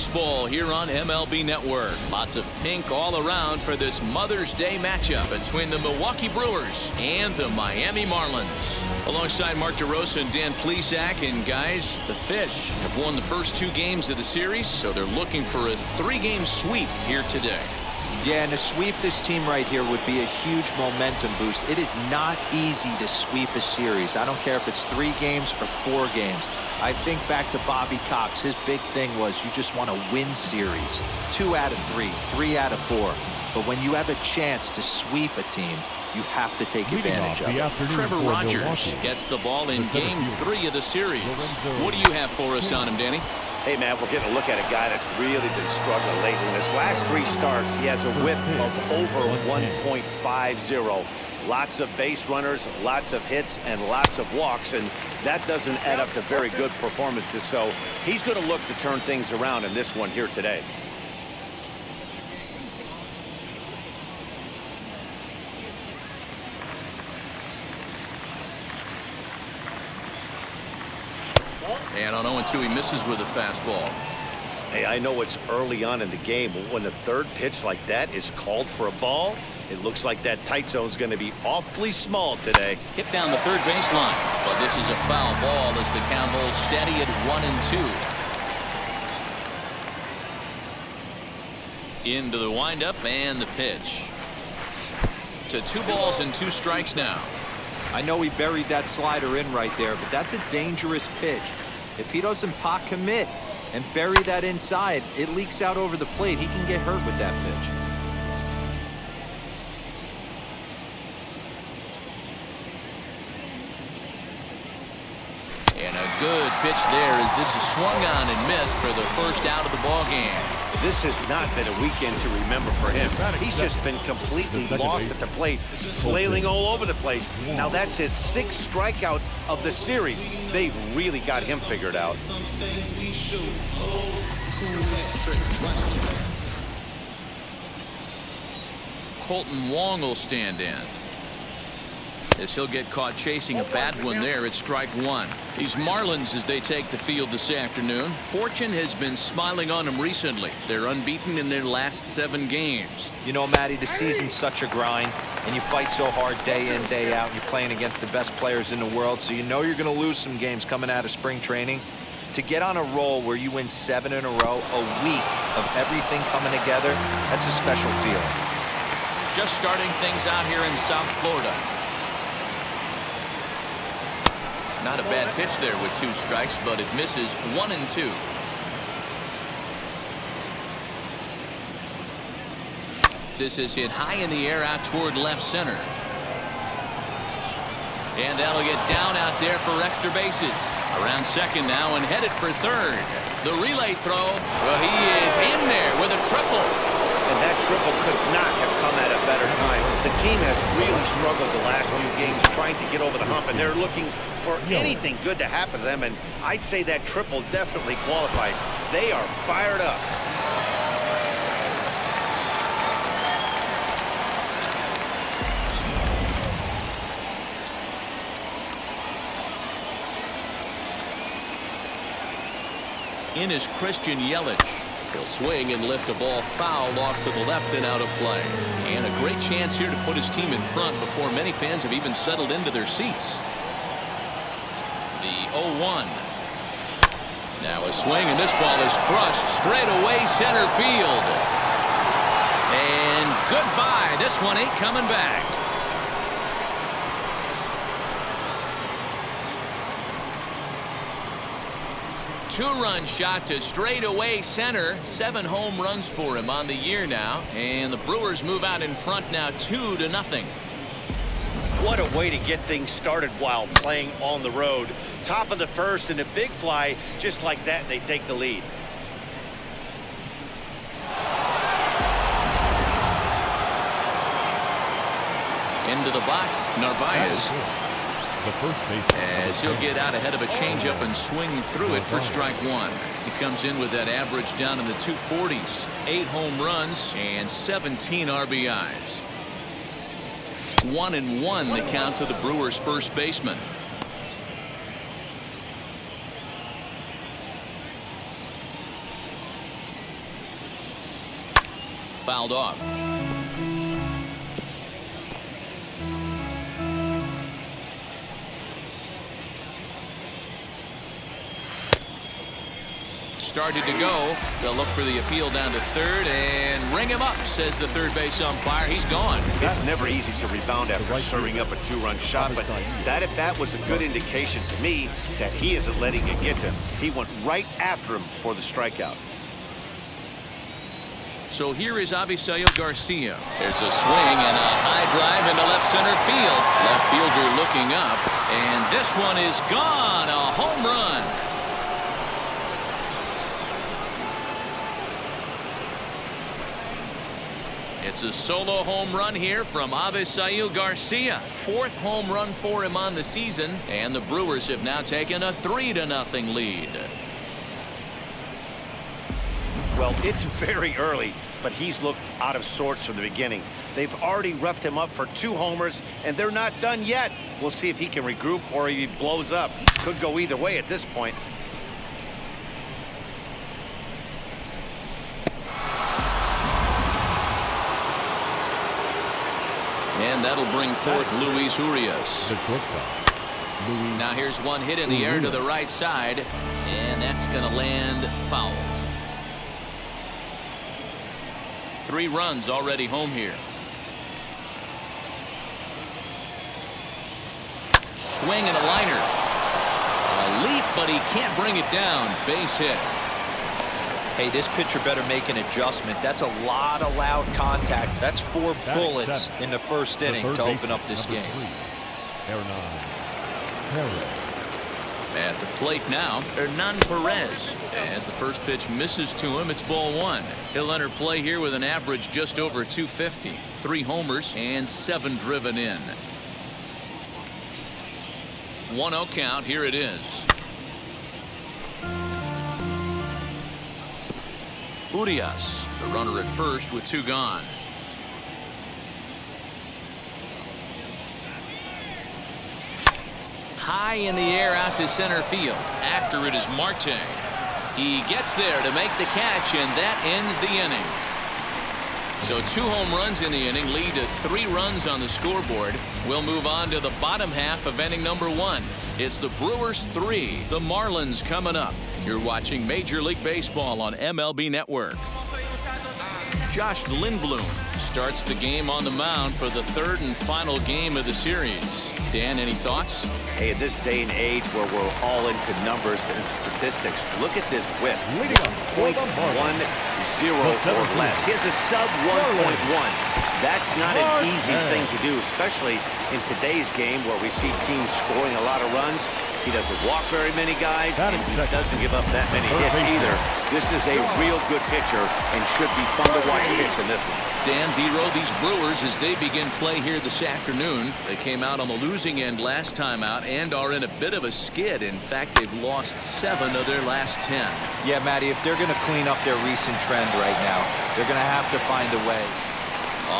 baseball here on MLB Network. Lots of pink all around for this Mother's Day matchup between the Milwaukee Brewers and the Miami Marlins. Alongside Mark DeRosa and Dan Plesac, and guys, the Fish have won the first 2 games of the series, so they're looking for a 3-game sweep here today. Yeah, and to sweep this team right here would be a huge momentum boost. It is not easy to sweep a series. I don't care if it's 3 games or 4 games. I think back to Bobby Cox. His big thing was you just want to win series. 2 out of 3, 3 out of 4. But when you have a chance to sweep a team, you have to take advantage of it. Trevor Rogers gets the ball in Game 3 of the series. What do you have for us on him, Danny? Hey, man, we're getting a look at a guy that's really been struggling lately. In his last 3 starts, he has a whip of over 1.50. Lots of base runners, lots of hits, and lots of walks, and that doesn't add up to very good performances. So he's going to look to turn things around in this one here today. And on 0-2, he misses with a fastball. Hey, I know it's early on in the game, but when the 3rd pitch like that is called for a ball, it looks like that tight zone's going to be awfully small today. Hit down the 3rd baseline, but this is a foul ball as the count holds steady at 1-2. Into the windup and the pitch. To 2 balls and 2 strikes now. I know he buried that slider in right there, but that's a dangerous pitch. If he doesn't pot commit and bury that inside, it leaks out over the plate. He can get hurt with that pitch. And a good pitch there as this is swung on and missed for the first out of the ball game. This has not been a weekend to remember for him. He's just been completely lost at the plate, flailing all over the place. Now that's his 6th strikeout of the series. They've really got him figured out. Colton Wong will stand in, as he'll get caught chasing a bad one there at strike 1. These Marlins, as they take the field this afternoon, fortune has been smiling on them recently. They're unbeaten in their last 7 games. You know, Matty, the season's such a grind, and you fight so hard day in, day out, and you're playing against the best players in the world, so you know you're going to lose some games coming out of spring training. To get on a roll where you win 7 in a row, a week of everything coming together, that's a special feeling. Just starting things out here in South Florida. Not a bad pitch there with 2 strikes, but it misses 1-2. This is hit high in the air out toward left center. And that'll get down out there for extra bases. Around second now and headed for 3rd. The relay throw, but he is in there with a triple. And that triple could not have come at a better time. The team has really struggled the last few games trying to get over the hump, and they're looking for anything good to happen to them, and I'd say that triple definitely qualifies. They are fired up. In is Christian Yelich. He'll swing and lift a ball foul off to the left and out of play. And a great chance here to put his team in front before many fans have even settled into their seats. The 0-1. Now a swing, and this ball is crushed straight away center field. And goodbye. This one ain't coming back. Two-run shot to straightaway center. 7 home runs for him on the year now. And the Brewers move out in front now 2-0. What a way to get things started while playing on the road. Top of the 1st and a big fly. Just like that, they take the lead. Into the box, Narvaez. As he'll get out ahead of a changeup and swing through it for strike 1. He comes in with that average down in the 240s. 8 home runs and 17 RBIs. 1-1 the count to the Brewers' first baseman. fouled off. Started to go. They'll look for the appeal down to third and ring him up, says the third base umpire. He's gone. It's never easy to rebound after serving up a two-run shot, but that at bat was a good indication to me that he isn't letting it get to him. He went right after him for the strikeout. So here is Avisail Garcia. There's a swing and a high drive into left center field. Left fielder looking up, and this one is gone. A home run. It's a solo home run here from Avisail Garcia. 4th home run for him on the season, and the Brewers have now taken a 3-0 lead. Well, it's very early, but he's looked out of sorts from the beginning. They've already roughed him up for 2 homers, and they're not done yet. We'll see if he can regroup or if he blows up. Could go either way at this point. And that'll bring forth Luis Urias. Now here's one hit in the air to the right side, and that's going to land foul. 3 runs already home here. Swing and a liner. A leap, but he can't bring it down. Base hit. Hey, this pitcher better make an adjustment. That's a lot of loud contact. That's 4 bullets in the first inning to open up this game. At the plate now, Hernan Perez. As the first pitch misses to him, it's ball 1. He'll enter play here with an average just over 250. 3 homers and 7 driven in. 1-0 count. Here it is. Urias, the runner at first with 2 gone. High in the air out to center field. After it is Marte. He gets there to make the catch, and that ends the inning. So 2 home runs in the inning lead to 3 runs on the scoreboard. We'll move on to the bottom half of inning number 1. It's the Brewers 3, the Marlins coming up. You're watching Major League Baseball on MLB Network. Josh Lindblom starts the game on the mound for the 3rd and final game of the series. Dan, any thoughts? Hey, in this day and age where we're all into numbers and statistics, look at this whip. 0.10 or less. He has a sub 1.1. That's not an easy thing to do, especially in today's game where we see teams scoring a lot of runs. He doesn't walk very many guys, and he doesn't give up that many hits either. This is a real good pitcher and should be fun to watch pitch in this one. Dan Dero, these Brewers, as they begin play here this afternoon, they came out on the losing end last time out and are in a bit of a skid. In fact, they've lost 7 of their last 10. Yeah, Matty, if they're going to clean up their recent trend right now, they're going to have to find a way.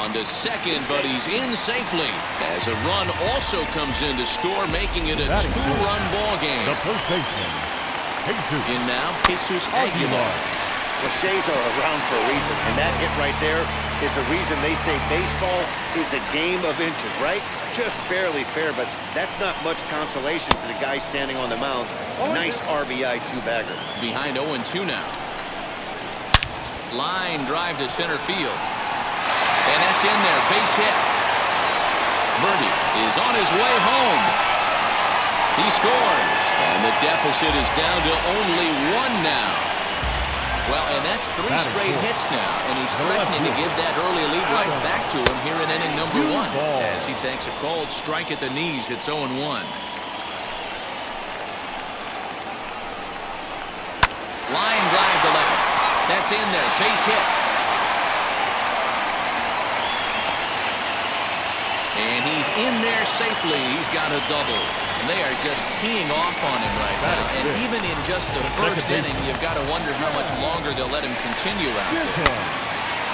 On to second, but he's in safely as a run also comes in to score, making it a 2-run ball game. The first baseman, In now, Jesus Aguilar. The Shays are around for a reason, and that hit right there is a reason they say baseball is a game of inches, right? Just barely fair, but that's not much consolation to the guy standing on the mound. Nice RBI 2-bagger. Behind 0-2 now. Line drive to center field. And that's in there, base hit. Birdie is on his way home. He scores, and the deficit is down to only 1 now. Well, and that's 3 straight hits now, and he's threatening to give that early lead right back to him here in inning number 1. As he takes a cold strike at the knees, it's 0-1. Line drive to left. That's in there, base hit. And he's in there safely. He's got a double. And they are just teeing off on him right now. And even in just the first inning, you've got to wonder how much longer they'll let him continue out there.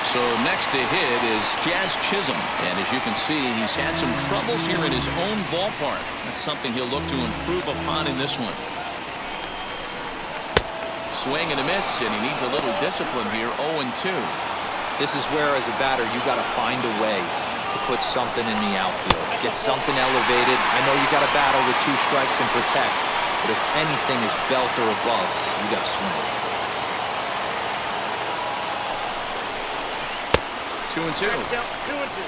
So next to hit is Jazz Chisholm. And as you can see, he's had some troubles here in his own ballpark. That's something he'll look to improve upon in this one. Swing and a miss, and he needs a little discipline here. 0-2. This is where, as a batter, you got to find a way to put something in the outfield. Get something elevated. I know you got to battle with 2 strikes and protect, but if anything is belt or above, you got to swing. 2-2.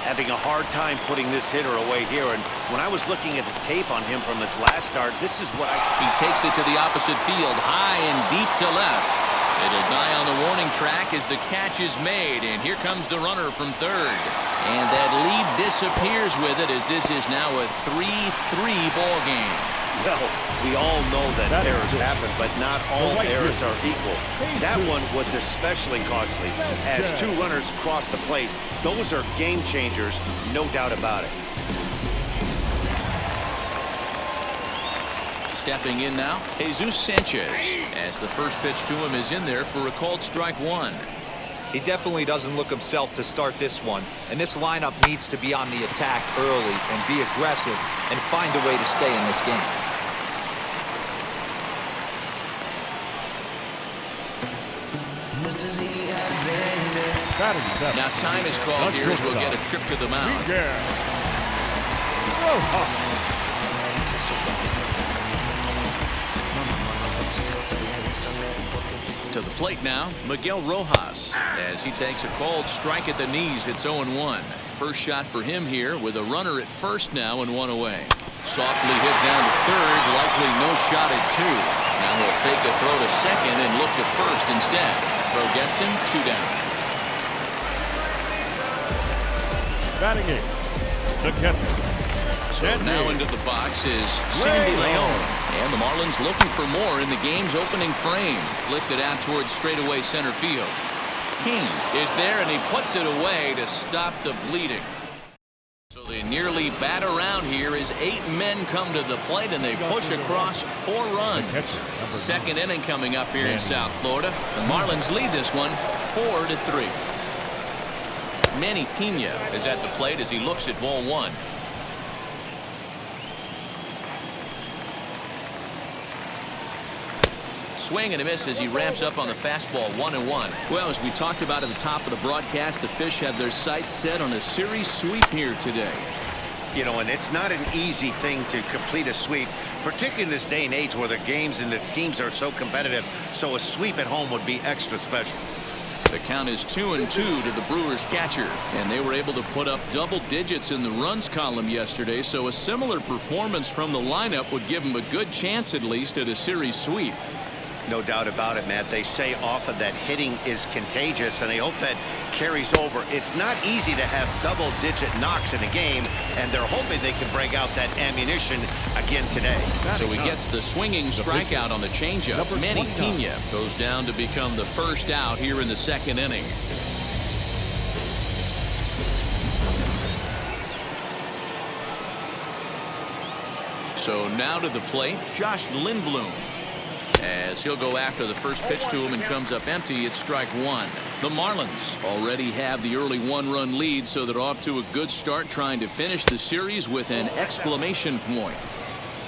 Having a hard time putting this hitter away here, and when I was looking at the tape on him from his last start, this is what He takes it to the opposite field, high and deep to left. It'll die on the warning track as the catch is made, and here comes the runner from third. And that lead disappears with it, as this is now a 3-3 ball game. Well, we all know that errors happen, but not all errors are equal. That one was especially costly. As 2 runners cross the plate, those are game changers, no doubt about it. Stepping in now, Jesus Sanchez, as the first pitch to him is in there for a called strike 1. He definitely doesn't look himself to start this one, and this lineup needs to be on the attack early and be aggressive and find a way to stay in this game. Now time is called here as we'll get a trip to the mound. To the plate now, Miguel Rojas, as he takes a called strike at the knees. It's 0-1. First shot for him here with a runner at first now and 1 away. Softly hit down to third, likely no shot at 2. Now he'll fake a throw to second and look to first instead. Throw gets him 2 down. Batting it, the catcher. So now into the box is Sandy Leon. And the Marlins looking for more in the game's opening frame. Lifted out towards straightaway center field. King is there, and he puts it away to stop the bleeding. So they nearly bat around here as 8 men come to the plate, and they push across 4 runs. Second inning coming up here in South Florida. The Marlins lead this one 4-3. Manny Pena is at the plate as he looks at ball 1. Swing and a miss as he ramps up on the fastball. 1-1. Well, as we talked about at the top of the broadcast, the Fish have their sights set on a series sweep here today. You know, and it's not an easy thing to complete a sweep, particularly in this day and age where the games and the teams are so competitive. So a sweep at home would be extra special. The count is 2-2 to the Brewers catcher, and they were able to put up double digits in the runs column yesterday, so a similar performance from the lineup would give them a good chance at least at a series sweep. No doubt about it, Matt. They say often that hitting is contagious, and I hope that carries over. It's not easy to have double-digit knocks in a game, and they're hoping they can break out that ammunition again today. So he gets the swinging strikeout on the changeup. Manny Pena goes down to become the first out here in the second inning. So now to the plate, Josh Lindblom. As he'll go after the first pitch to him and comes up empty, it's strike 1. The Marlins already have the early 1-run lead, so they're off to a good start trying to finish the series with an exclamation point.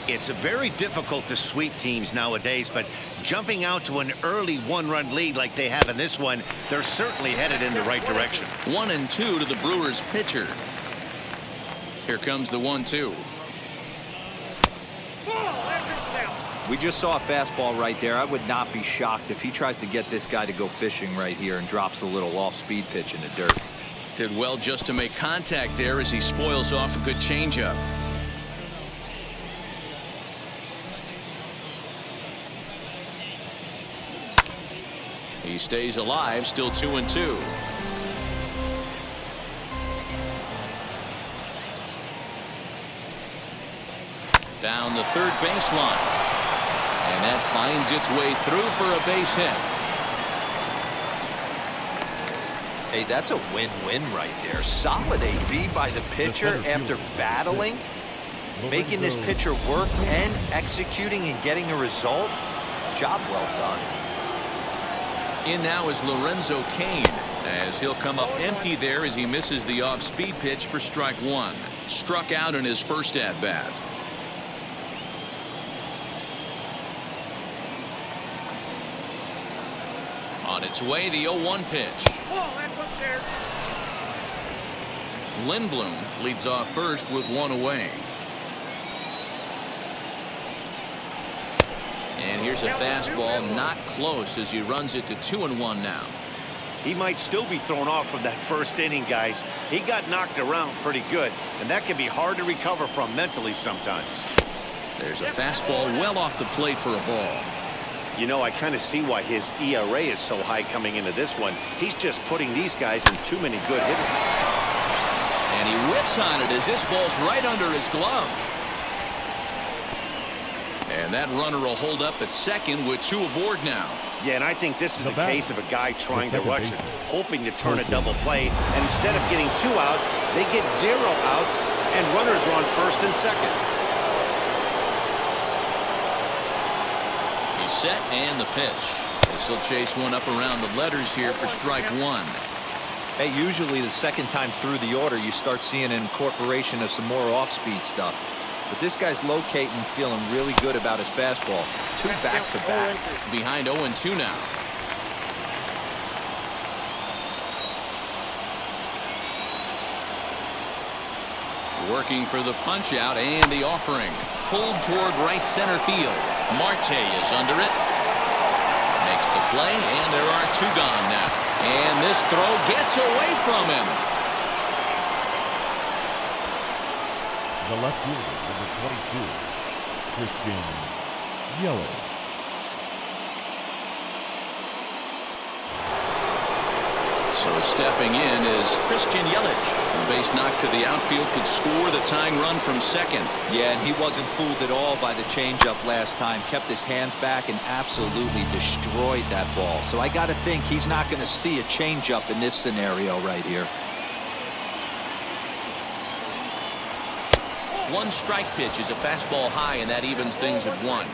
It's very difficult to sweep teams nowadays, but jumping out to an early 1-run lead like they have in this one, they're certainly headed in the right direction. 1-2 to the Brewers pitcher. Here comes the 1-2. We just saw a fastball right there. I would not be shocked if he tries to get this guy to go fishing right here and drops a little off-speed pitch in the dirt. Did well just to make contact there as he spoils off a good changeup. He stays alive, still 2-2. Down the third baseline. And that finds its way through for a base hit. Hey, that's a win-win right there. Solid AB by the pitcher after battling, making this pitcher work and executing and getting a result. Job well done. In now is Lorenzo Cain, as he'll come up empty there as he misses the off-speed pitch for strike 1. Struck out in his first at-bat. On its Gets away the 0-1 pitch. Lindblom leads off first with one away. And here's a fastball not close as he runs it to 2-1 now. He might still be thrown off from that first inning, guys. He got knocked around pretty good, and that can be hard to recover from mentally sometimes. There's a fastball well off the plate for a ball. You know, I kind of see why his ERA is so high coming into this one. He's just putting these guys in too many good hitters. And he whiffs on it as this ball's right under his glove. And that runner will hold up at second with two aboard now. Yeah, and I think this is the case of a guy trying to rush it, hoping to turn a double play. And instead of getting 2 outs, they get 0 outs, and runners are on first and second. He's set and the pitch. This will chase one up around the letters here for strike one. Hey, usually the second time through the order, you start seeing an incorporation of some more off-speed stuff. But this guy's locating and feeling really good about his fastball. 2 back-to-back. Behind 0-2 now. Working for the punch-out and the offering. Pulled toward right center field. Marte is under it. Makes the play, and there are 2 gone now. And this throw gets away from him. The left fielder, number 22, Christian Yelich. So stepping in is Christian Yelich. The base knock to the outfield could score the tying run from second. Yeah, and he wasn't fooled at all by the changeup last time. Kept his hands back and absolutely destroyed that ball. So I got to think he's not going to see a changeup in this scenario right here. One strike pitch is a fastball high, and that evens things at 1.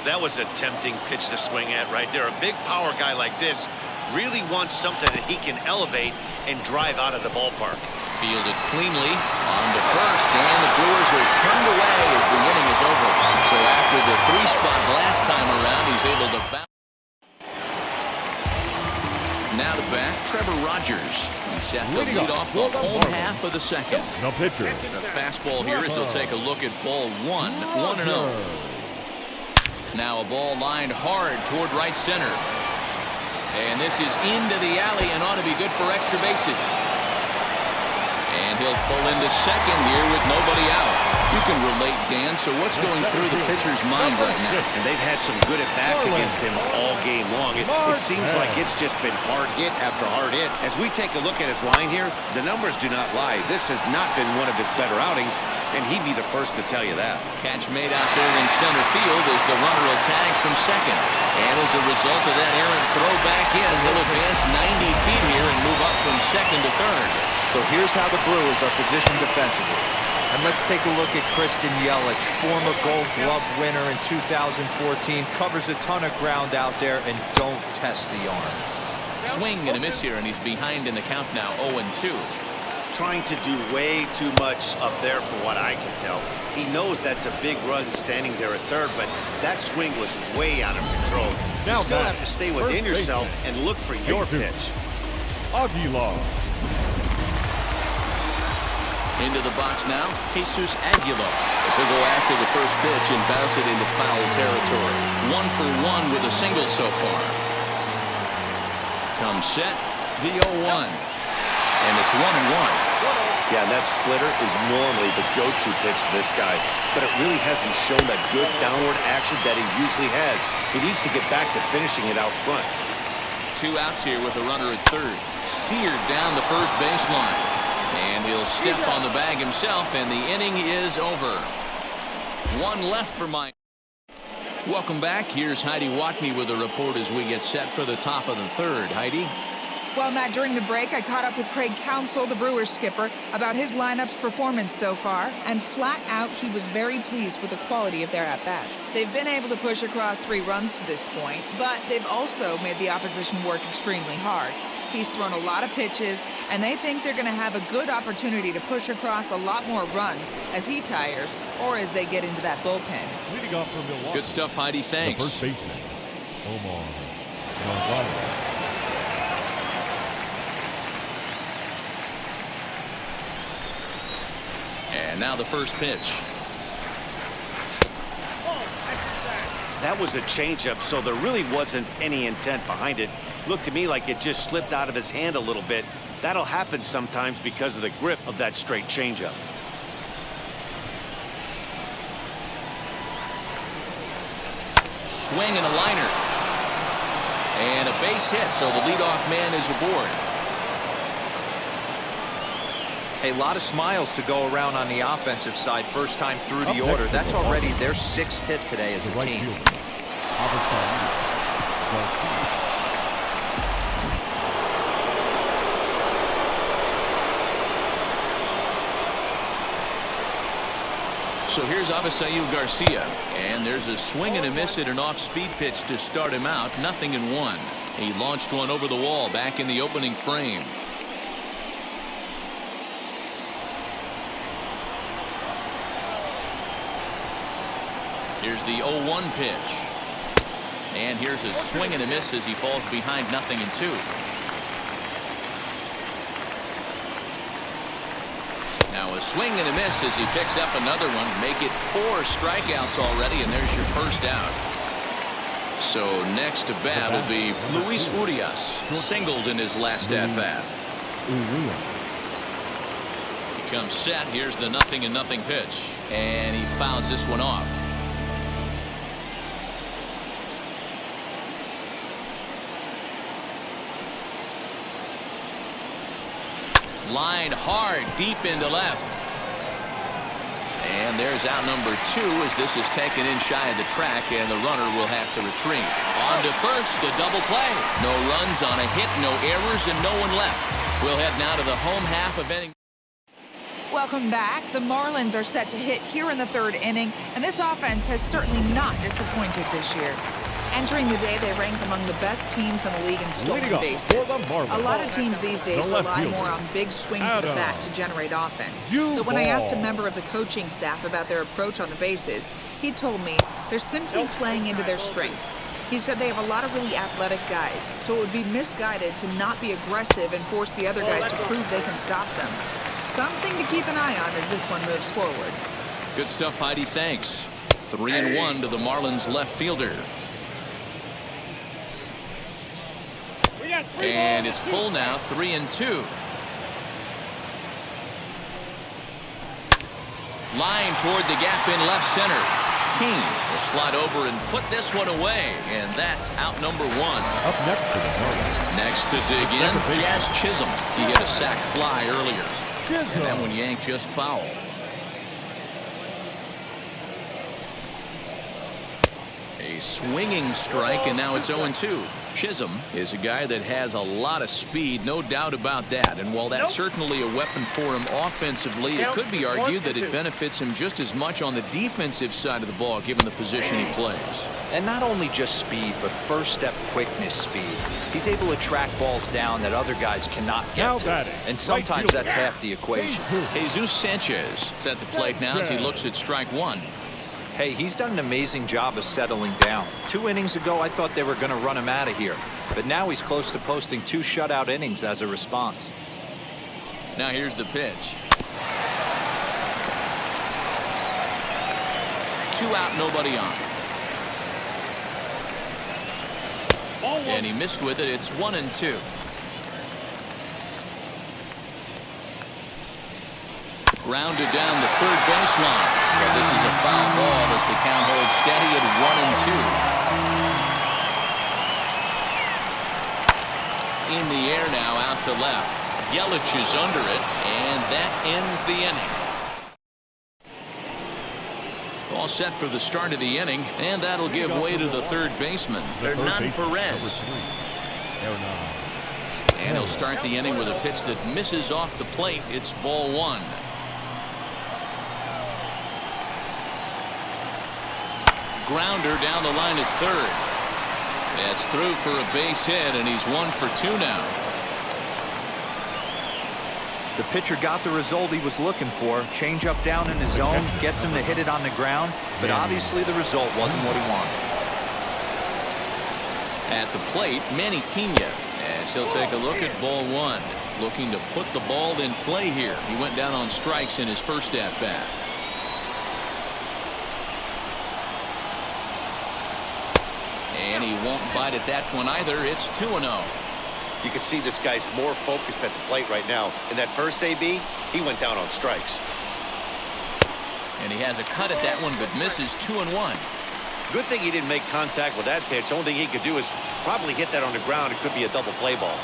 That was a tempting pitch to swing at right there. A big power guy like this really wants something that he can elevate and drive out of the ballpark. Fielded cleanly on to first, and the Brewers are turned away as the inning is over. So after the 3 spot last time around, he's able to bounce. Now to bat, Trevor Rogers. He's set to lead off the home half of the second. No pitcher. The fastball here as he'll take a look at ball 1, 1-0. Now a ball lined hard toward right center. And this is into the alley and ought to be good for extra bases. And he'll pull into second here with nobody out. You can relate, Dan, so what's going through the pitcher's mind right now? And they've had some good at-bats against him all game long. It seems like it's just been hard hit after hard hit. As we take a look at his line here, the numbers do not lie. This has not been one of his better outings, and he'd be the first to tell you that. Catch made out there in center field as the runner will tag from second. And as a result of that errant throw back in, he'll advance 90 feet here and move up from second to third. So here's how the Brewers are positioned defensively. And let's take a look at Christian Yelich, former Gold Glove winner in 2014, covers a ton of ground out there and don't test the arm. Swing and a miss here, and he's behind in the count now, 0-2. Trying to do way too much up there for what I can tell. He knows that's a big run standing there at third, but that swing was way out of control. You still have to stay within yourself and look for your pitch. Aguilar. Into the box now, Jesus Aguilar. This will go after the first pitch and bounce it into foul territory. 1 for 1 with a single so far. Comes set, the 0-1. And it's 1-1. Yeah, that splitter is normally the go-to pitch to this guy, but it really hasn't shown that good downward action that he usually has. He needs to get back to finishing it out front. 2 outs here with a runner at third. Seared down the first baseline. And he'll step on the bag himself, and the inning is over. 1 left for Mike. Welcome back. Here's Heidi Watney with a report as we get set for the top of the third. Heidi? Well, Matt, during the break, I caught up with Craig Counsell, the Brewers skipper, about his lineup's performance so far, and flat out, he was very pleased with the quality of their at-bats. They've been able to push across 3 runs to this point, but they've also made the opposition work extremely hard. He's thrown a lot of pitches, and they think they're going to have a good opportunity to push across a lot more runs as he tires or as they get into that bullpen. Leading off from Milwaukee. Good stuff, Heidi. Thanks. The first baseman, Omar Narvaez. And now the first pitch. That was a changeup, so there really wasn't any intent behind it. Looked to me like it just slipped out of his hand a little bit. That'll happen sometimes because of the grip of that straight changeup. Swing and a liner. And a base hit, so the leadoff man is aboard. A lot of smiles to go around on the offensive side. First time through the order. That's already their 6th hit today as a team. So here's Avisail Garcia, and there's a swing and a miss at an off-speed pitch to start him out. 0-1. He launched one over the wall back in the opening frame. Here's the 0-1 pitch. And here's a swing and a miss as he falls behind 0-2. Now a swing and a miss as he picks up another one. Make it 4 strikeouts already, and there's your first out. So next to bat will be Luis Urias, singled in his last at-bat. He comes set. Here's the 0-0 pitch, and he fouls this one off. Lined hard deep into left. And there's out number 2 as this is taken in shy of the track, and the runner will have to retreat. On to first, the double play. No runs on a hit, no errors, and no one left. We'll head now to the home half of inning. Welcome back. The Marlins are set to hit here in the 3rd inning, and this offense has certainly not disappointed this year. Entering the day, they rank among the best teams in the league in stolen bases. A lot of teams these days rely more on big swings to the bat to generate offense. But when I asked a member of the coaching staff about their approach on the bases, he told me they're simply playing into their strengths. He said they have a lot of really athletic guys, so it would be misguided to not be aggressive and force the other guys to prove they can stop them. Something to keep an eye on as this one moves forward. Good stuff, Heidi. Thanks. 3-1 to the Marlins left fielder. And it's full now, 3-2. Line toward the gap in left center. King will slide over and put this one away, and that's out number 1. Up next to the Marlins. Next to dig in, Jazz Chisholm. He hit a sac fly earlier. And that one yanked just foul. A swinging strike, and now it's 0-2. Chisholm is a guy that has a lot of speed, no doubt about that. And while that's certainly a weapon for him offensively, it could be argued that it benefits him just as much on the defensive side of the ball, given the position he plays. And not only just speed, but first-step quickness speed. He's able to track balls down that other guys cannot get to. And sometimes that's half the equation. Jesus Sanchez is at the plate now as he looks at strike 1. Hey, he's done an amazing job of settling down. 2 innings ago, I thought they were going to run him out of here. But now he's close to posting 2 shutout innings as a response. Now here's the pitch. 2 out, nobody on. And he missed with it. It's 1-2. Grounded down the third baseline. But this is a foul ball as the count holds steady at 1-2. In the air now, out to left. Yelich is under it, and that ends the inning. All set for the start of the inning, and that'll give way to the third baseman, Hernan Perez. And he'll start the inning with a pitch that misses off the plate. It's ball 1. Grounder down the line at third. That's through for a base hit, and he's 1 for 2 now. The pitcher got the result he was looking for. Change up down in the zone, gets him to hit it on the ground, but obviously the result wasn't what he wanted. At the plate, Manny Pena, as he'll take a look at ball 1. looking to put the ball in play here. He went down on strikes in his first at bat. And he won't bite at that one either. It's 2-0. You can see this guy's more focused at the plate right now. In that first AB, he went down on strikes. And he has a cut at that one, but misses 2-1. Good thing he didn't make contact with that pitch. Only thing he could do is probably hit that on the ground. It could be a double play ball.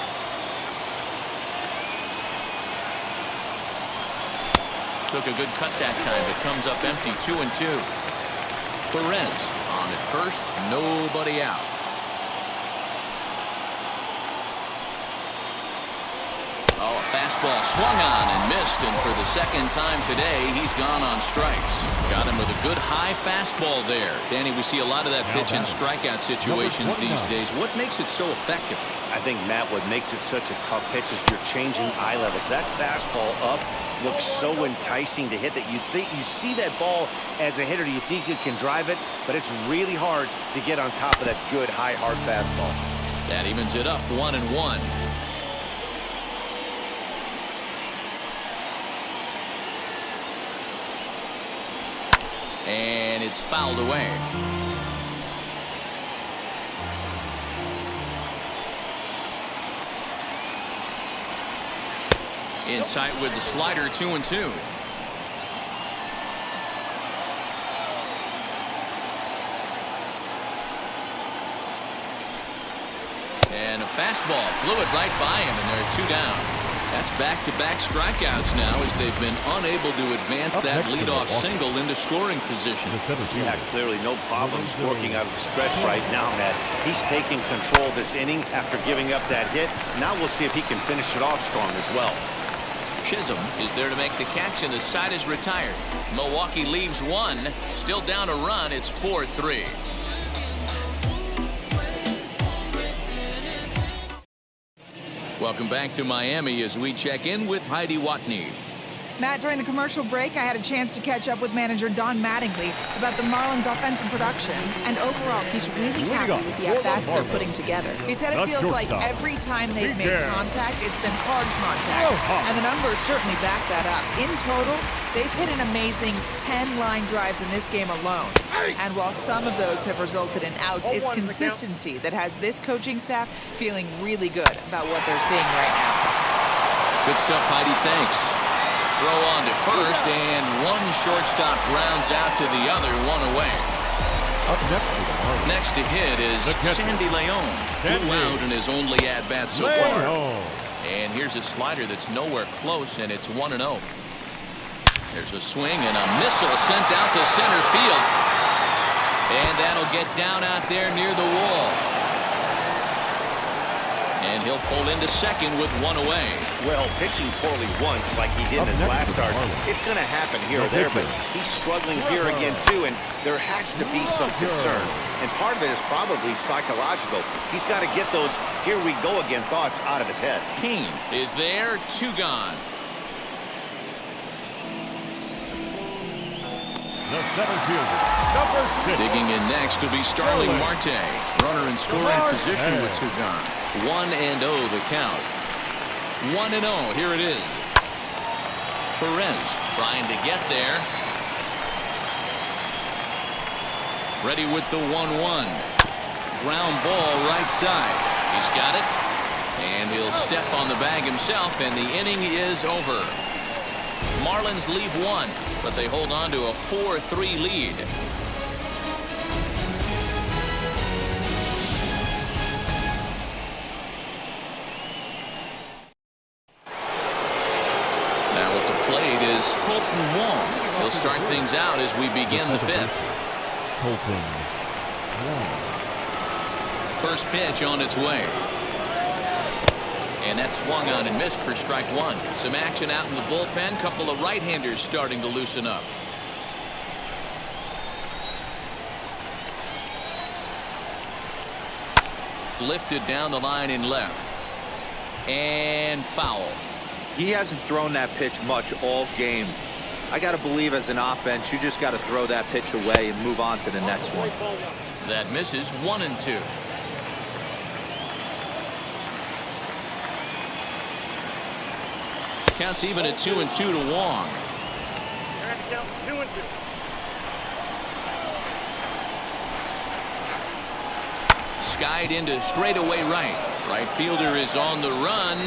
Took a good cut that time, but comes up empty. 2-2. Perez on at first, nobody out. Oh, a fastball swung on and missed, and for the second time today, he's gone on strikes. Got him with a good high fastball there. Danny, we see a lot of that pitch in strikeout situations these days. What makes it so effective? I think, Matt, what makes it such a tough pitch is you're changing eye levels. That fastball up looks so enticing to hit that you think you see that ball as a hitter. You think you can drive it, but it's really hard to get on top of that good high hard fastball. That evens it up 1-1. And it's fouled away. In tight with the slider, 2-2. And a fastball blew it right by him, and there are 2 down. That's back-to-back strikeouts now as they've been unable to advance that leadoff single into scoring position. Yeah, clearly no problems working out of the stretch right now, Matt. He's taking control of this inning after giving up that hit. Now we'll see if he can finish it off strong as well. Chisholm is there to make the catch, and the side is retired. Milwaukee leaves 1. Still down a run. It's 4-3. Welcome back to Miami as we check in with Heidi Watney. Matt, during the commercial break, I had a chance to catch up with manager Don Mattingly about the Marlins' offensive production. And overall, he's really happy with the at-bats they're putting together. He said it feels like every time they've made contact, it's been hard contact. And the numbers certainly back that up. In total, they've hit an amazing 10 line drives in this game alone. And while some of those have resulted in outs, it's consistency that has this coaching staff feeling really good about what they're seeing right now. Good stuff, Heidi. Thanks. Throw on to first, and one shortstop grounds out to the other, 1 away. Next to hit is Sandy Leon. 2 out in his only at-bat so far. And here's a slider that's nowhere close, and it's 1-0. There's a swing and a missile sent out to center field. And that'll get down out there near the wall. And he'll pull into second with 1 away. Well, pitching poorly once like he did in his last start, it's going to happen here or there, but he's struggling here again too, and there has to be some concern. And part of it is probably psychological. He's got to get those here we go again thoughts out of his head. Kane is there, 2 gone. The center fielder, number 6. Digging in next will be Starling Marte. Runner in scoring position with Sugan. 1-0 the count. 1-0. Here it is. Perez trying to get there. Ready with the 1-1. Ground ball right side. He's got it. And he'll step on the bag himself, and the inning is over. Marlins leave 1, but they hold on to a 4-3 lead. Now at the plate is Colton Wong. He'll start things out as we begin the 5th. Colton Wong. First pitch on its way. And that swung on and missed for strike 1. Some action out in the bullpen. Couple of right-handers starting to loosen up. Lifted down the line in left. And foul. He hasn't thrown that pitch much all game. I got to believe as an offense, you just got to throw that pitch away and move on to the next one. That misses 1-2. Counts even at 2-2 to Wong. Skied into straightaway right. Right fielder is on the run,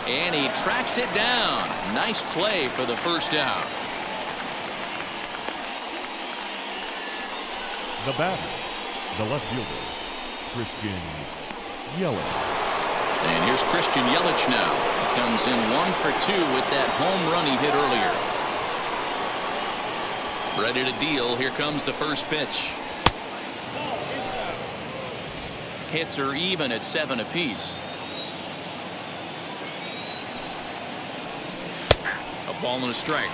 and he tracks it down. Nice play for the first out. The batter, the left fielder, Christian Yelich. And here's Christian Yelich now. He comes in 1 for 2 with that home run he hit earlier. Ready to deal. Here comes the first pitch. Hits are even at 7 apiece. A ball and a strike.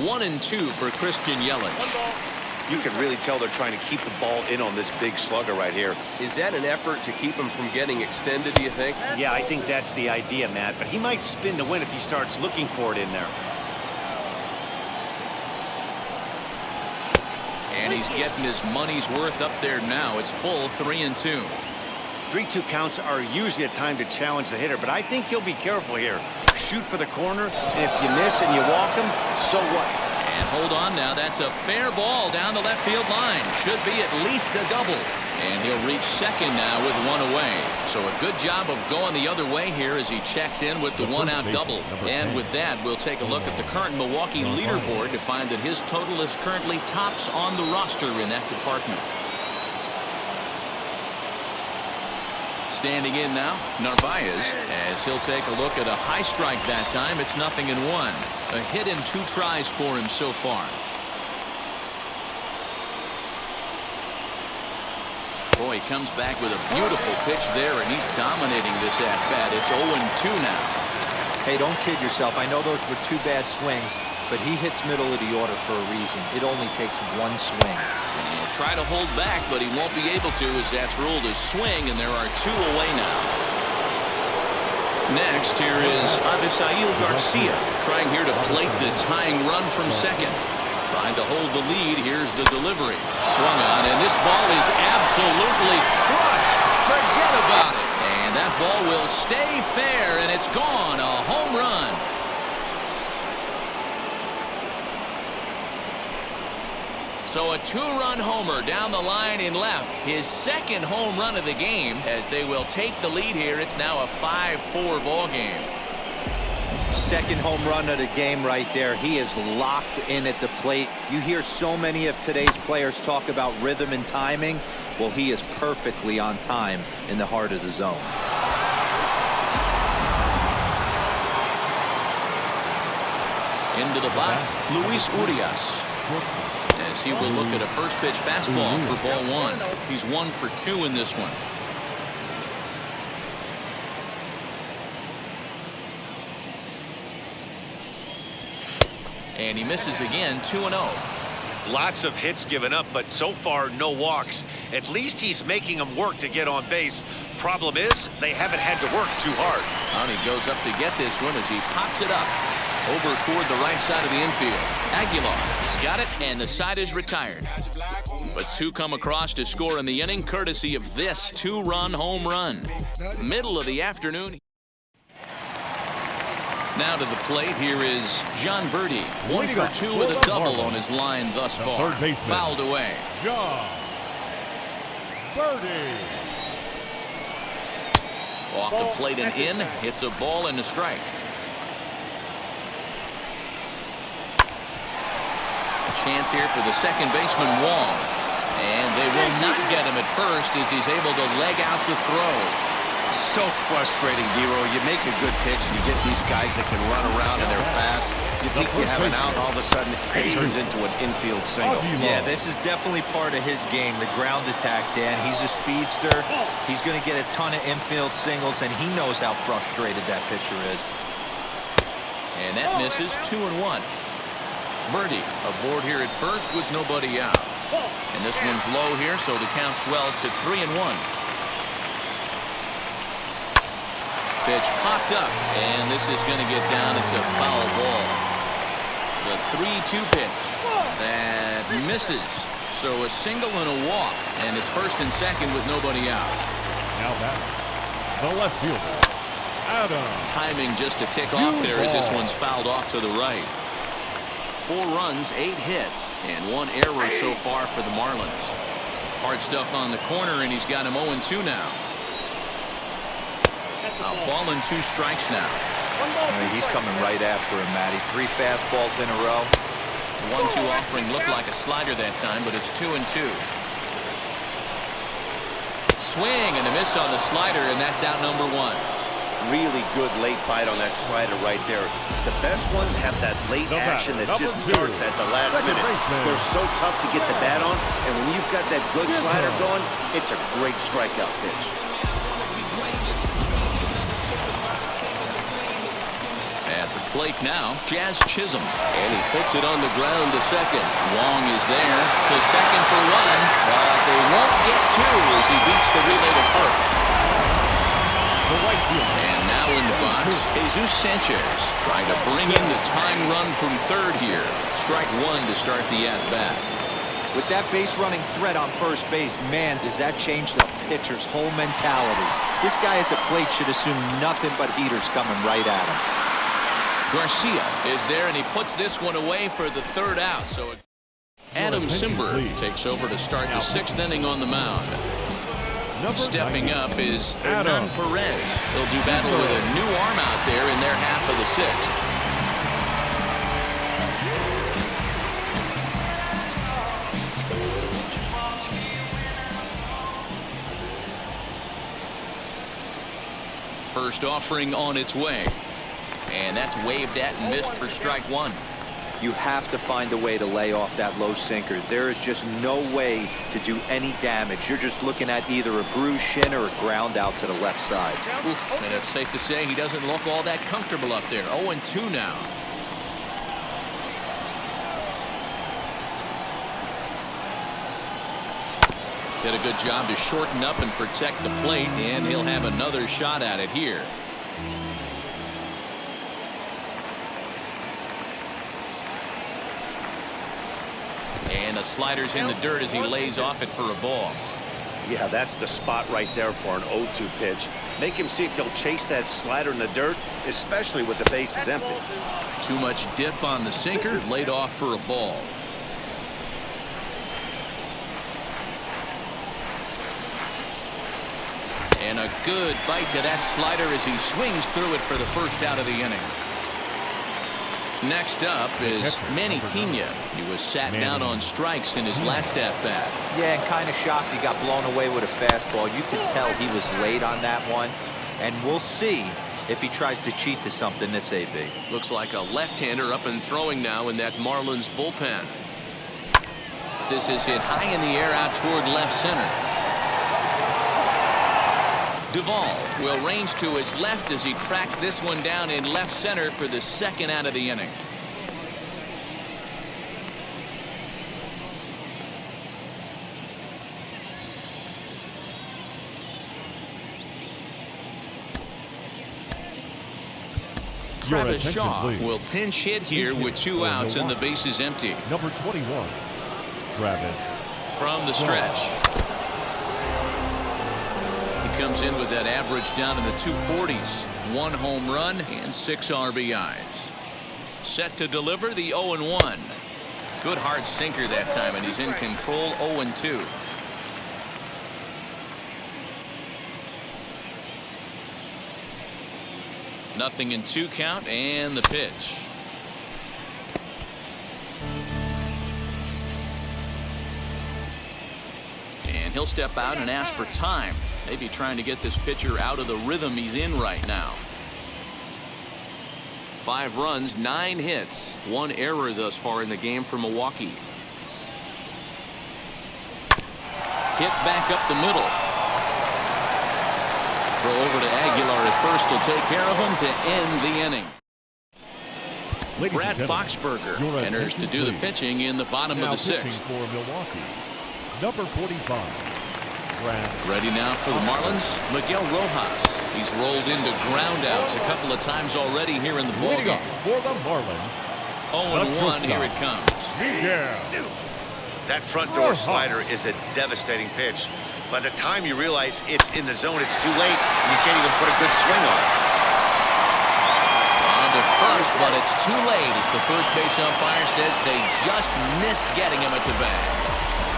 One and 2 for Christian Yelich. You can really tell they're trying to keep the ball in on this big slugger right here. Is that an effort to keep him from getting extended, do you think? Yeah, I think that's the idea, Matt. But he might spin to win if he starts looking for it in there. And he's getting his money's worth up there now. It's full 3-2. 3-2 counts are usually a time to challenge the hitter, but I think he'll be careful here. Shoot for the corner, and if you miss and you walk him, so what? And hold on now. That's a fair ball down the left field line. Should be at least a double. And he'll reach second now with 1 away. So a good job of going the other way here as he checks in with the 1-out double. And with that, we'll take a look at the current Milwaukee leaderboard to find that his total is currently tops on the roster in that department. Standing in now, Narvaez, as he'll take a look at a high strike that time. It's 0-1. A hit in 2 tries for him so far. Boy, he comes back with a beautiful pitch there, and he's dominating this at-bat. It's 0-2 now. Hey, don't kid yourself. I know those were 2 bad swings, but he hits middle of the order for a reason. It only takes 1 swing. And he'll try to hold back, but he won't be able to, as that's ruled a swing, and there are 2 away now. Next, here is Avisail Garcia, trying here to plate the tying run from second. Trying to hold the lead. Here's the delivery. Swung on, and this ball is absolutely crushed. Forget about it. And that ball will stay fair, and it's gone. A home run. So a 2-run homer down the line in left. His second home run of the game, as they will take the lead here. It's now a 5-4 ball game. Second home run of the game right there. He is locked in at the plate. You hear so many of today's players talk about rhythm and timing. Well, he is perfectly on time in the heart of the zone. Into the box, Luis Urias, as he will look at a first pitch fastball for ball 1. He's 1 for 2 in this one. And he misses again, 2-0. Lots of hits given up, but so far no walks. At least he's making them work to get on base. Problem is, they haven't had to work too hard. And he goes up to get this one as he pops it up over toward the right side of the infield. Aguilar has got it, and the side is retired. But 2 come across to score in the inning, courtesy of this 2-run home run. Middle of the afternoon. Now to the plate, here is John Birdie. 1 for 2 with a double on his line thus far. Fouled away. John Birdie. Off the plate and in. Hits a ball and a strike. A chance here for the second baseman, Wong. And they will not get him at first as he's able to leg out the throw. So frustrating, Dero. You make a good pitch and you get these guys that can run around and they're fast. You think you have an out, all of a sudden it turns into an infield single. Yeah, this is definitely part of his game, the ground attack, Dan. He's a speedster. He's going to get a ton of infield singles, and he knows how frustrated that pitcher is. And that misses, 2-1. Birdie aboard here at first with nobody out. And this one's low here, so the count swells to 3-1. Pitch popped up, and this is going to get down. It's a foul ball. The 3-2 pitch that misses. So a single and a walk, and it's first and second with nobody out. Now back, the left fielder, Adam. Timing just to tick off there as this one's fouled off to the right. 4 runs, 8 hits, and 1 error so far for the Marlins. Hard stuff on the corner, and he's got him 0-2 now. A ball and 2 strikes now. He's coming right after him, Matty. 3 fastballs in a row. The 1-2 offering looked like a slider that time, but it's 2-2. Swing and a miss on the slider, and that's out number 1. Really good late bite on that slider right there. The best ones have that late action that just darts at the last minute. They're so tough to get the bat on, and when you've got that good slider going, it's a great strikeout pitch. At the plate now, Jazz Chisholm, and he puts it on the ground to second. Wong is there to second for 1, but they won't get 2 as he beats the relay to first. And now in the box, Jesus Sanchez trying to bring in the tying run from third here. Strike 1 to start the at-bat. With that base running threat on first base, man, does that change the pitcher's whole mentality. This guy at the plate should assume nothing but heaters coming right at him. Garcia is there, and he puts this one away for the 3rd out. So Adam Simber takes over to start the 6th inning on the mound. Stepping up is Hernan Perez. He'll do battle with a new arm out there in their half of the 6th. First offering on its way. And that's waved at and missed for strike 1. You have to find a way to lay off that low sinker. There is just no way to do any damage. You're just looking at either a bruised shin or a ground out to the left side. Oof, and it's safe to say he doesn't look all that comfortable up there. 0-2 now. Did a good job to shorten up and protect the plate, and he'll have another shot at it here. And the slider's in the dirt as he lays off it for a ball. Yeah, that's the spot right there for an 0-2 pitch. Make him see if he'll chase that slider in the dirt, especially with the bases empty. Too much dip on the sinker, laid off for a ball. And a good bite to that slider as he swings through it for the first out of the inning. Next up is Manny Pena. He was sat down on strikes in his last at-bat. Yeah, and kind of shocked he got blown away with a fastball. You can tell he was late on that one. And we'll see if he tries to cheat to something this AB. Looks like a left-hander up and throwing now in that Marlins bullpen. This is hit high in the air out toward left center. Duvall will range to his left as he tracks this one down in left center for the 2nd out of the inning. Travis Shaw will pinch hit here with 2 outs and the bases empty. Number 21, Travis. From the stretch. Comes in with that average down in the 240s. 1 home run and 6 RBIs. Set to deliver the 0-1. Good hard sinker that time, and he's in control. 0-2. Nothing in 2 count, and the pitch. And he'll step out and ask for time. Maybe trying to get this pitcher out of the rhythm he's in right now. 5 runs, 9 hits, 1 error thus far in the game for Milwaukee. Hit back up the middle. Throw over to Aguilar at first will take care of him to end the inning. Brad Boxberger enters to do the pitching in the bottom of the 6th. For Milwaukee, number 45. Ready now for the Marlins, Miguel Rojas. He's rolled into groundouts a couple of times already here in the ballgame. For the Marlins, 0-1, here it comes. Miguel. That front door slider is a devastating pitch. By the time you realize it's in the zone, it's too late, and you can't even put a good swing on it. On to first, but it's too late as the first base umpire says they just missed getting him at the bag.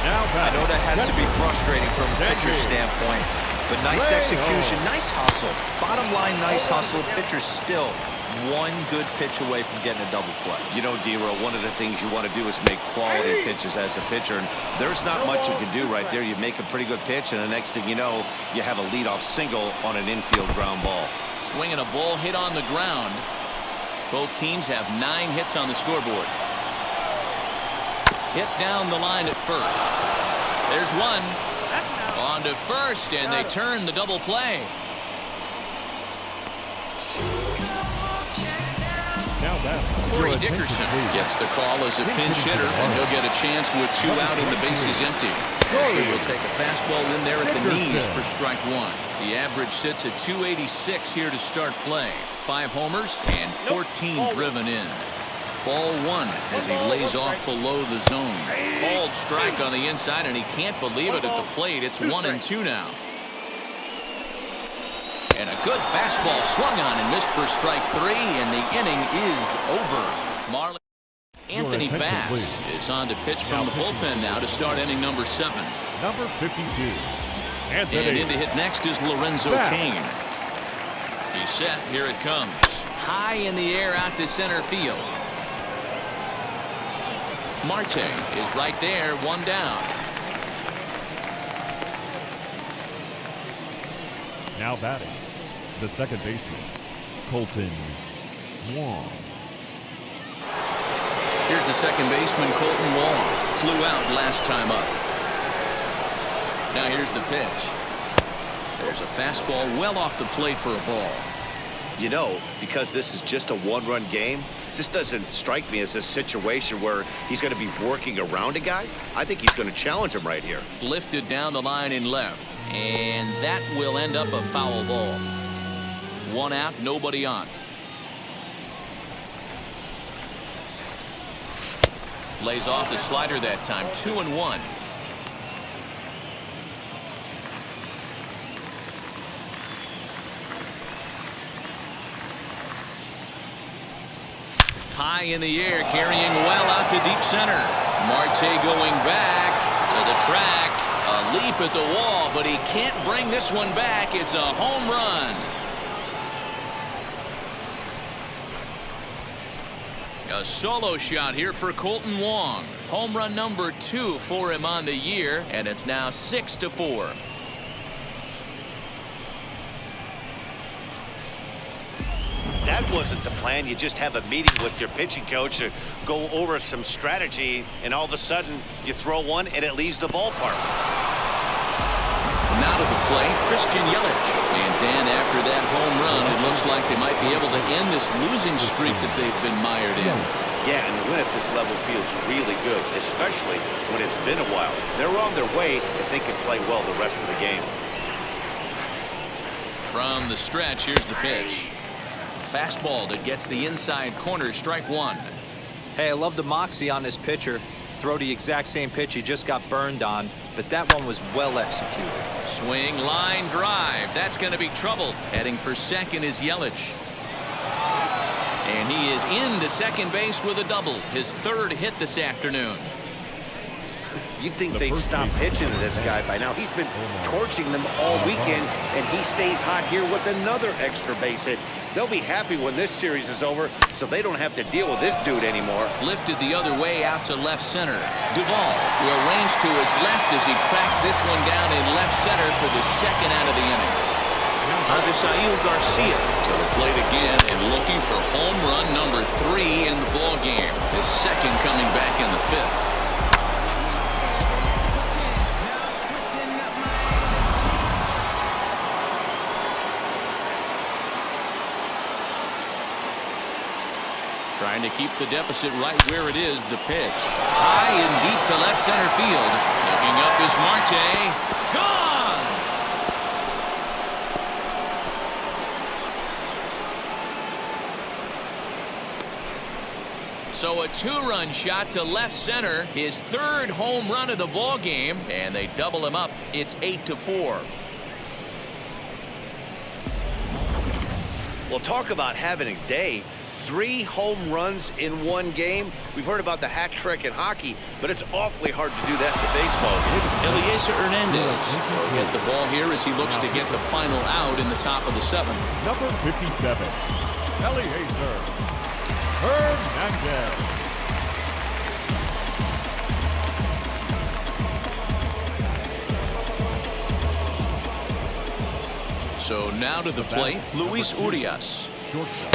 I know that has to be frustrating from a pitcher's standpoint, but nice execution, nice hustle. Bottom line, nice hustle. Pitcher's still one good pitch away from getting a double play. You know, D-Row, one of the things you want to do is make quality pitches as a pitcher, and there's not much you can do right there. You make a pretty good pitch, and the next thing you know, you have a leadoff single on an infield ground ball. Swinging a ball hit on the ground. Both teams have 9 hits on the scoreboard. Hit down the line at first. There's one. On to first, and they turn the double play. Corey Dickerson gets the call as a pinch hitter, and he'll get a chance with 2 out and the bases empty. He will take a fastball in there at the knees for strike 1. The average sits at 286 here to start play. 5 homers and 14 driven in. Ball 1 as he lays off below the zone. Called strike on the inside, and he can't believe it at the plate. It's 1-2 now. And a good fastball swung on and missed for strike 3, and the inning is over. Marlins. Anthony Bass is on to pitch from the bullpen now to start inning number 7. Number 52. And in to hit next is Lorenzo Cain. He's set. Here it comes. High in the air out to center field. Marte is right there, 1 down. Now batting, the second baseman, Colton Wong. Here's the second baseman, Colton Wong. Flew out last time up. Now here's the pitch. There's a fastball well off the plate for a ball. You know, because this is just a 1-run game, this doesn't strike me as a situation where he's going to be working around a guy. I think he's going to challenge him right here. Lifted down the line in left, and that will end up a foul ball. 1 out, nobody on. Lays off the slider that time. 2-1. High in the air, carrying well out to deep center. Marte going back to the track. A leap at the wall, but he can't bring this one back. It's a home run. A solo shot here for Colton Wong. Home run number 2 for him on the year, and it's now 6-4. That wasn't the plan. You just have a meeting with your pitching coach to go over some strategy, and all of a sudden you throw one and it leaves the ballpark. Now to the plate, Christian Yelich. And then after that home run, it looks like they might be able to end this losing streak that they've been mired in. Yeah, and the win at this level feels really good, especially when it's been a while. They're on their way if they can play well the rest of the game. From the stretch, here's the pitch. Fastball that gets the inside corner, strike 1. Hey, I love the moxie on this pitcher. Throw the exact same pitch he just got burned on, but that one was well executed. Swing, line drive. That's going to be trouble. Heading for second is Yelich. And he is into second base with a double. His 3rd hit this afternoon. You'd think they'd stop pitching to this guy by now. He's been torching them all weekend, and he stays hot here with another extra base hit. They'll be happy when this series is over, so they don't have to deal with this dude anymore. Lifted the other way out to left center. Duvall will range to his left as he tracks this one down in left center for the 2nd out of the inning. Avisail Garcia to the plate again and looking for home run number 3 in the ball game. His 2nd coming back in the 5th. Trying to keep the deficit right where it is. The pitch. High and deep to left center field. Looking up is Marte. Gone! So a 2-run shot to left center, his 3rd home run of the ball game, and they double him up. It's 8-4. Well, talk about having a day. 3 home runs in one game. We've heard about the hat trick in hockey, but it's awfully hard to do that in baseball. Eliezer Hernandez will get the ball here as he looks to get the final out in the top of the 7th. Number 57, Eliezer Hernandez. So now to the plate, Luis Urias,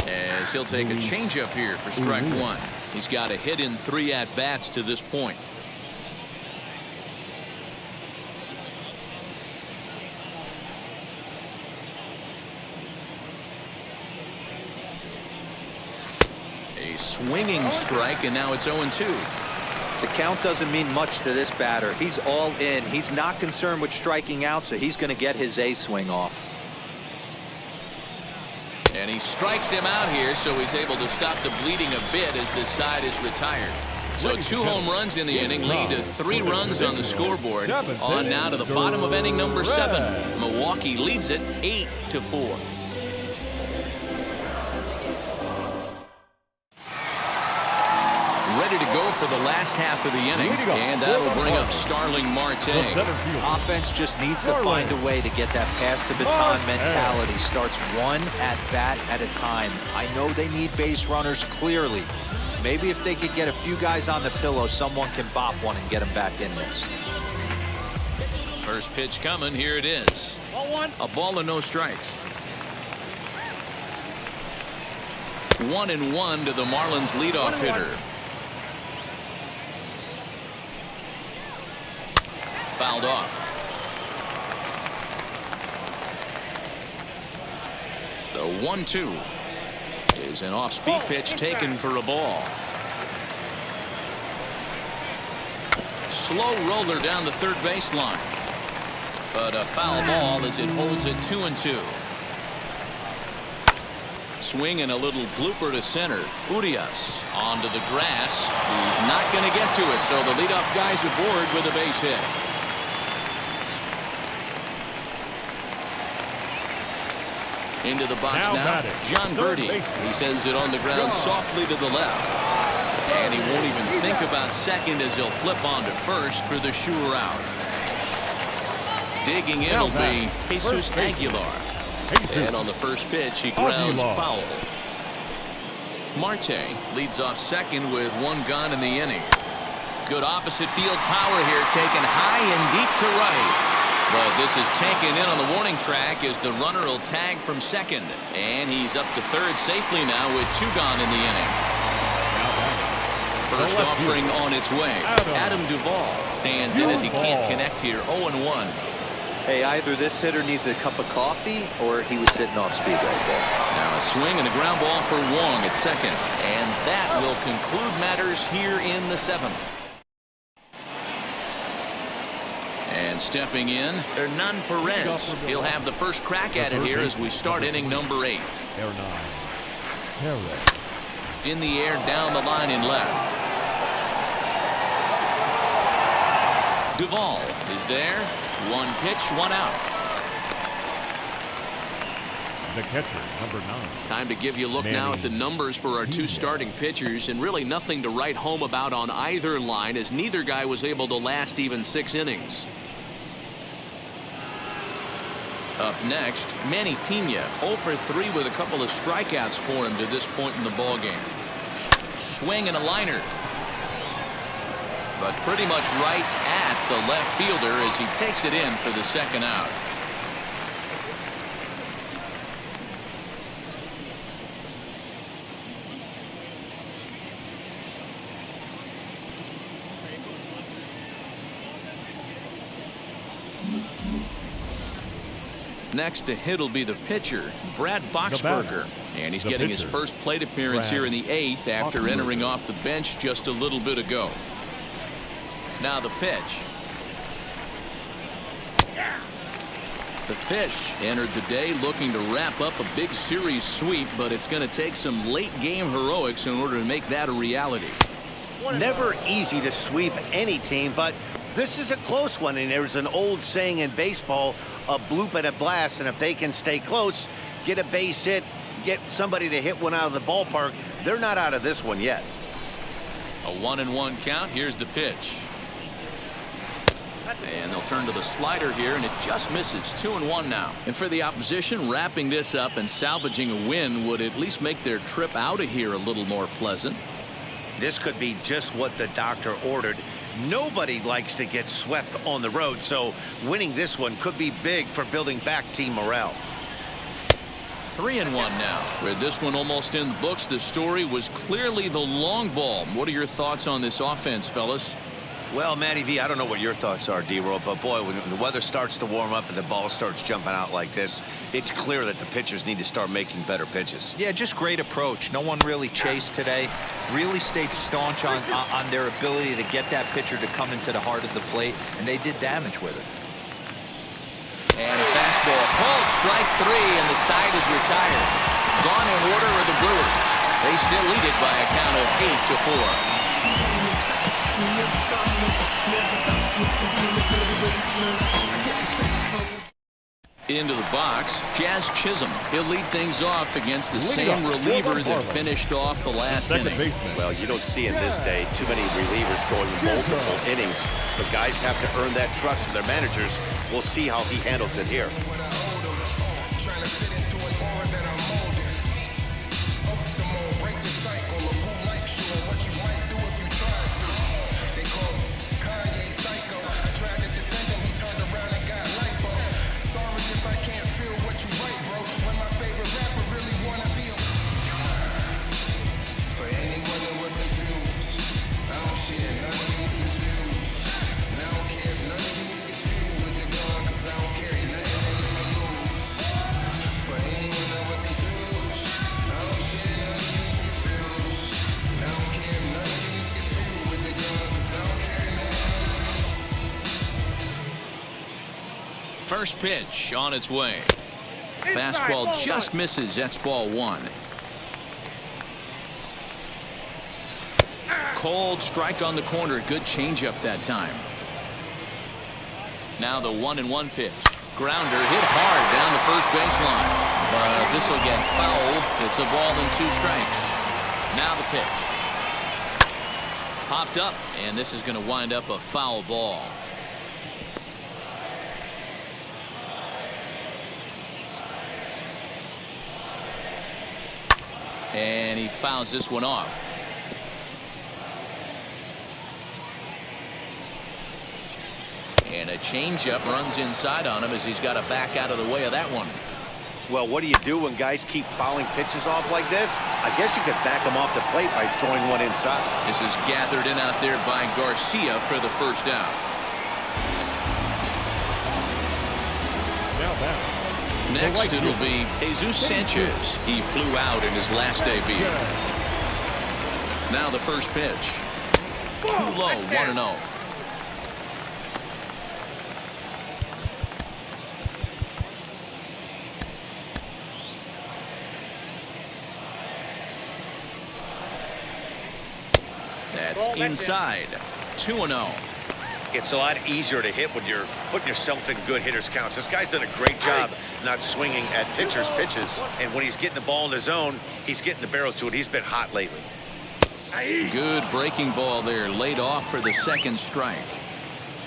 as he'll take a changeup here for strike 1. He's got a hit in 3 at-bats to this point. A swinging strike, and now it's 0-2. The count doesn't mean much to this batter. He's all in. He's not concerned with striking out, so he's going to get his A swing off. And he strikes him out here, so he's able to stop the bleeding a bit as this side is retired. So 2 home runs in the inning lead to 3 runs on the scoreboard. On now to the bottom of inning number 7. Milwaukee leads it 8-4. Ready to go for the last half of the inning, and that'll bring up Starling Marte. Offense just needs to find a way to get that pass the baton mentality. Starts 1 at-bat at a time. I know they need base runners clearly. Maybe if they could get a few guys on the pillow, someone can bop one and get them back in this. First pitch coming, here it is. A ball and no strikes. 1-1 to the Marlins leadoff hitter. Fouled off. The 1-2 is an off-speed pitch taken for a ball. Slow roller down the third baseline, but a foul ball as it holds it 2-2. Swing and a little blooper to center. Urias onto the grass. He's not going to get to it, so the leadoff guy's aboard with a base hit. Into the box now, John Birdie. He sends it on the ground softly to the left. And he won't even think about second as he'll flip on to first for the sure out. Digging in will be Jesus Aguilar. And on the first pitch, he grounds foul. Marte leads off second with 1 gone in the inning. Good opposite field power here, taken high and deep to right. But this is taken in on the warning track as the runner will tag from second. And he's up to third safely now with 2 gone in the inning. First offering on its way. Adam Duvall stands in as he can't connect here. 0-1. Hey, either this hitter needs a cup of coffee or he was sitting off speed right there. Now a swing and a ground ball for Wong at second. And that will conclude matters here in the 7th. And stepping in, Hernan Perez. He'll have the first crack at it here as we start inning number 8. In the air, down the line in left. Duvall is there. 1 pitch, 1 out. The catcher, number 9. Time to give you a look now at the numbers for our 2 starting pitchers, and really nothing to write home about on either line as neither guy was able to last even 6 innings. Up next, Manny Pena, 0 for 3 with a couple of strikeouts for him to this point in the ballgame. Swing and a liner. But pretty much right at the left fielder as he takes it in for the second out. Next to hit will be the pitcher, Brad Boxberger. And he's getting his first plate appearance here in the 8th after entering off the bench just a little bit ago. Now the pitch. The fish entered the day looking to wrap up a big series sweep, but it's going to take some late-game heroics in order to make that a reality. Never easy to sweep any team, but this is a close one, and there's an old saying in baseball, a bloop and a blast, and if they can stay close, get a base hit, get somebody to hit one out of the ballpark, they're not out of this one yet. A 1-1 count. Here's the pitch. And they'll turn to the slider here, and it just misses. 2-1 now. And for the opposition, wrapping this up and salvaging a win would at least make their trip out of here a little more pleasant. This could be just what the doctor ordered. Nobody likes to get swept on the road, so winning this one could be big for building back team morale. 3-1 now. With this one almost in the books, the story was clearly the long ball. What are your thoughts on this offense, fellas? Well, Matty V, I don't know what your thoughts are, D-Roll, but boy, when the weather starts to warm up and the ball starts jumping out like this, it's clear that the pitchers need to start making better pitches. Yeah, just great approach. No one really chased today. Really stayed staunch on their ability to get that pitcher to come into the heart of the plate, and they did damage with it. And a fastball called strike 3, and the side is retired. Gone in order are the Brewers. They still lead it by a count of 8-4. Into the box, Jazz Chisholm. He'll lead things off against the same reliever that finished off the last inning. Well, you don't see in this day too many relievers going multiple innings, but guys have to earn that trust from their managers. We'll see how he handles it here. First pitch on its way. Fastball just misses. That's ball 1. Cold strike on the corner. Good changeup that time. Now the 1-1 pitch. Grounder hit hard down the first baseline. But this will get foul. It's a ball and 2 strikes. Now the pitch. Popped up, and this is going to wind up a foul ball. And he fouls this one off. And a changeup runs inside on him as he's got to back out of the way of that one. Well, what do you do when guys keep fouling pitches off like this? I guess you could back them off the plate by throwing one inside. This is gathered in out there by Garcia for the first out. Now back. Next, it'll be Jesus Sanchez. He flew out in his last debut. Now the first pitch. Too low, 1-0. That's inside. 2-0. It's a lot easier to hit when you're putting yourself in good hitters' counts. This guy's done a great job not swinging at pitchers' pitches. And when he's getting the ball in the zone, he's getting the barrel to it. He's been hot lately. Good breaking ball there, laid off for the second strike.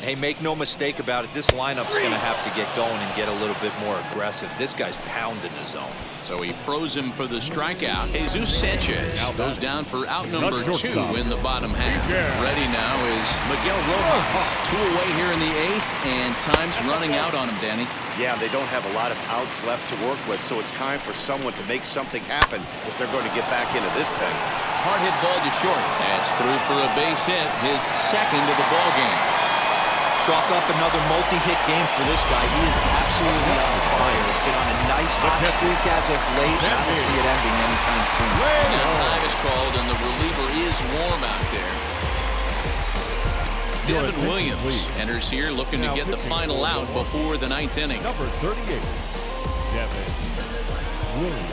Hey, make no mistake about it. This lineup's going to have to get going and get a little bit more aggressive. This guy's pounding the zone. So he froze him for the strikeout. Jesus Sanchez goes down for out number 2 in the bottom half. Ready now is Miguel Rojas. 2 away here in the 8th, and time's running out on him, Danny. Yeah, they don't have a lot of outs left to work with, so it's time for someone to make something happen if they're going to get back into this thing. Hard hit ball to short. That's through for a base hit, his second of the ball game. Chalk up another multi-hit game for this guy. He is absolutely on fire. He's been on a nice hot streak as of late. I don't see it ending anytime soon. Now time is called, and the reliever is warm out there. Devin Williams enters here looking to get the final out before the 9th inning. Number 38, Devin Williams.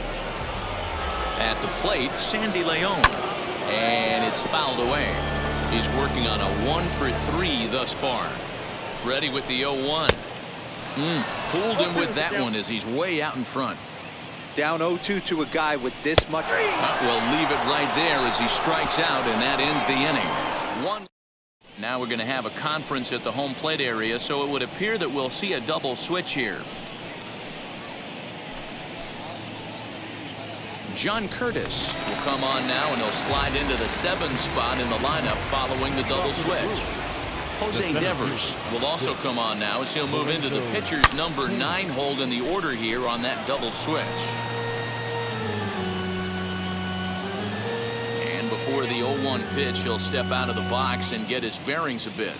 At the plate, Sandy Leon. And it's fouled away. He's working on a 1-for-3 thus far. Ready with the 0-1. Fooled him with that one as he's way out in front. Down 0-2 to a guy with this much. We'll leave it right there as he strikes out, and that ends the inning. Now we're going to have a conference at the home plate area, so it would appear that we'll see a double switch here. John Curtis will come on now, and he'll slide into the 7th spot in the lineup following the double switch. Jose Devers will also come on now as he'll move into the pitcher's number 9 hold in the order here on that double switch. And before the 0-1 pitch, he'll step out of the box and get his bearings a bit.